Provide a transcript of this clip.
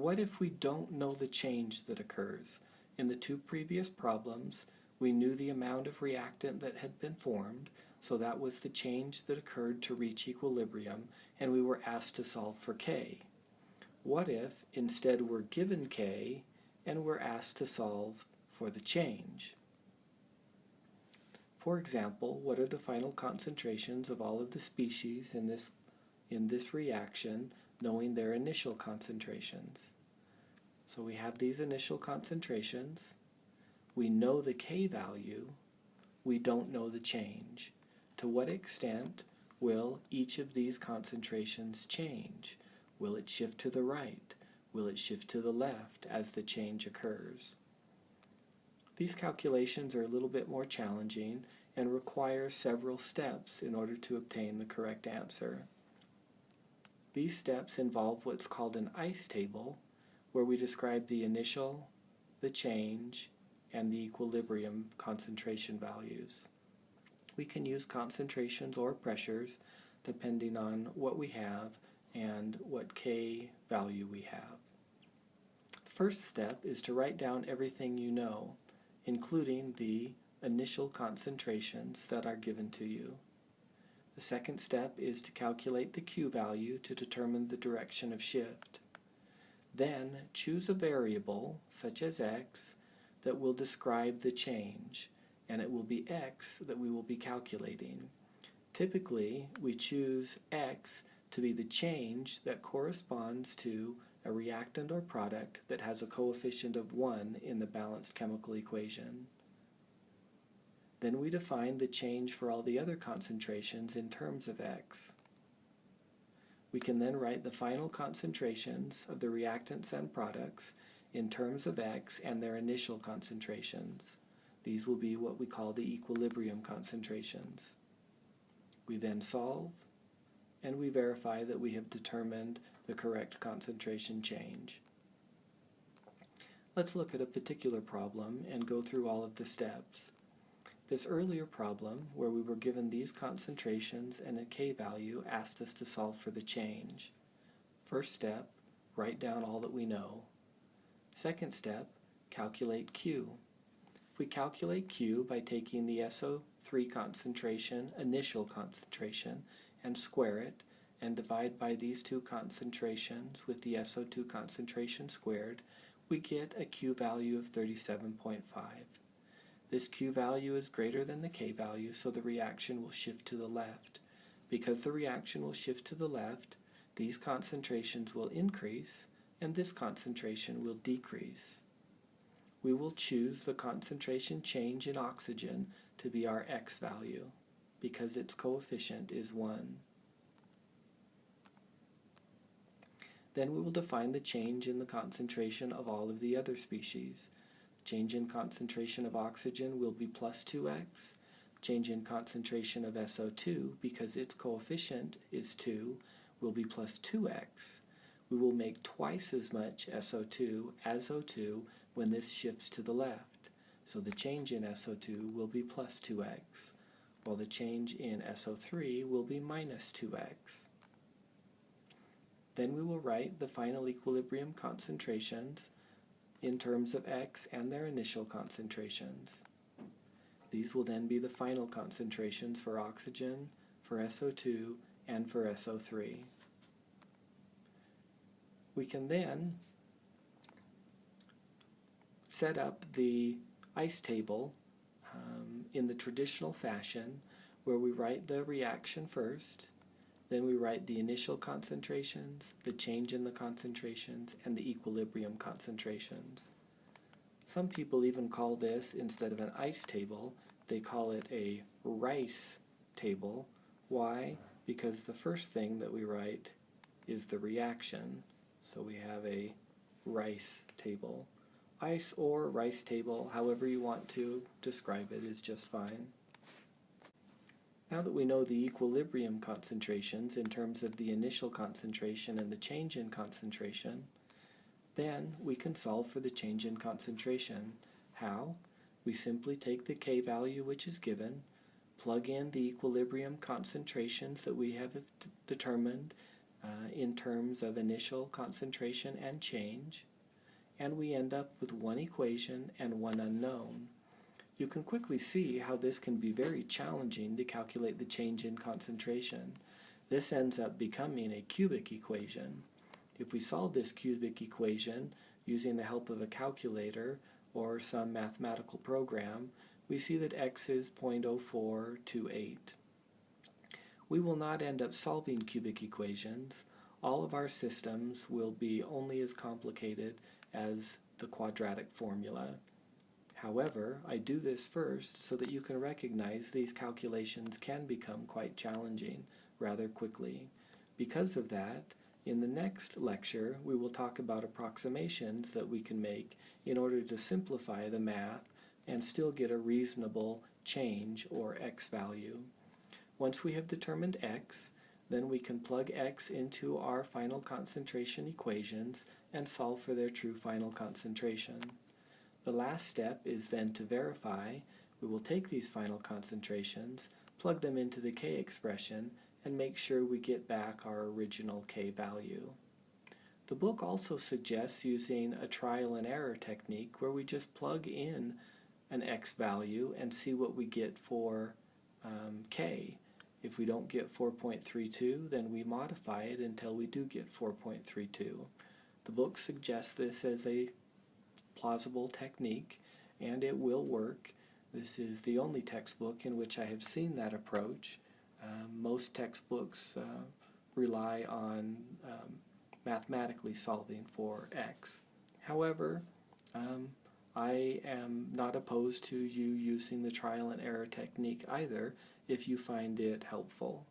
what if we don't know the change that occurs? In the two previous problems, we knew the amount of reactant that had been formed, so that was the change that occurred to reach equilibrium, and we were asked to solve for K. What if instead we're given K and we're asked to solve for the change? For example, what are the final concentrations of all of the species in this reaction, knowing their initial concentrations? So we have these initial concentrations. We know the K value. We don't know the change. To what extent will each of these concentrations change? Will it shift to the right? Will it shift to the left as the change occurs? These calculations are a little bit more challenging and require several steps in order to obtain the correct answer. These steps involve what's called an ICE table, where we describe the initial, the change, and the equilibrium concentration values. We can use concentrations or pressures depending on what we have and what K value we have. The first step is to write down everything you know, including the initial concentrations that are given to you. The second step is to calculate the Q value to determine the direction of shift. Then choose a variable, such as x, that will describe the change, and it will be x that we will be calculating. Typically, we choose x to be the change that corresponds to a reactant or product that has a coefficient of 1 in the balanced chemical equation. Then we define the change for all the other concentrations in terms of x. We can then write the final concentrations of the reactants and products in terms of x and their initial concentrations. These will be what we call the equilibrium concentrations. We then solve, and we verify that we have determined the correct concentration change. Let's look at a particular problem and go through all of the steps. This earlier problem, where we were given these concentrations and a K value, asked us to solve for the change. First step, write down all that we know. Second step, calculate Q. If we calculate Q by taking the SO3 concentration, initial concentration, and square it, and divide by these two concentrations with the SO2 concentration squared, we get a Q value of 37.5. This Q value is greater than the K value, so the reaction will shift to the left. Because the reaction will shift to the left, these concentrations will increase, and this concentration will decrease. We will choose the concentration change in oxygen to be our X value, because its coefficient is 1. Then we will define the change in the concentration of all of the other species. Change in concentration of oxygen will be plus 2x. Change in concentration of SO2, because its coefficient is 2, will be plus 2x. We will make twice as much SO2 as O2 when this shifts to the left. So the change in SO2 will be plus 2x, while the change in SO3 will be minus 2x. Then we will write the final equilibrium concentrations in terms of x and their initial concentrations. These will then be the final concentrations for oxygen, for SO2, and for SO3. We can then set up the ICE table in the traditional fashion, where we write the reaction first, then we write the initial concentrations, the change in the concentrations, and the equilibrium concentrations. Some people even call this, instead of an ICE table, they call it a rice table. Why? Because the first thing that we write is the reaction. So we have a rice table. ICE or rice table, however you want to describe it, is just fine. Now that we know the equilibrium concentrations in terms of the initial concentration and the change in concentration, then we can solve for the change in concentration. How? We simply take the K value which is given, plug in the equilibrium concentrations that we have determined in terms of initial concentration and change, and we end up with one equation and one unknown. You can quickly see how this can be very challenging to calculate the change in concentration. This ends up becoming a cubic equation. If we solve this cubic equation using the help of a calculator or some mathematical program, we see that x is 0.0428. We will not end up solving cubic equations. All of our systems will be only as complicated as the quadratic formula. However, I do this first so that you can recognize these calculations can become quite challenging rather quickly. Because of that, in the next lecture, we will talk about approximations that we can make in order to simplify the math and still get a reasonable change or x value. Once we have determined x, then we can plug x into our final concentration equations and solve for their true final concentration. The last step is then to verify. We will take these final concentrations, plug them into the k expression, and make sure we get back our original k value. The book also suggests using a trial and error technique where we just plug in an x value and see what we get for k. If we don't get 4.32, then we modify it until we do get 4.32. The book suggests this as a plausible technique, and it will work. This is the only textbook in which I have seen that approach. Most textbooks rely on mathematically solving for x. However, I am not opposed to you using the trial and error technique either if you find it helpful.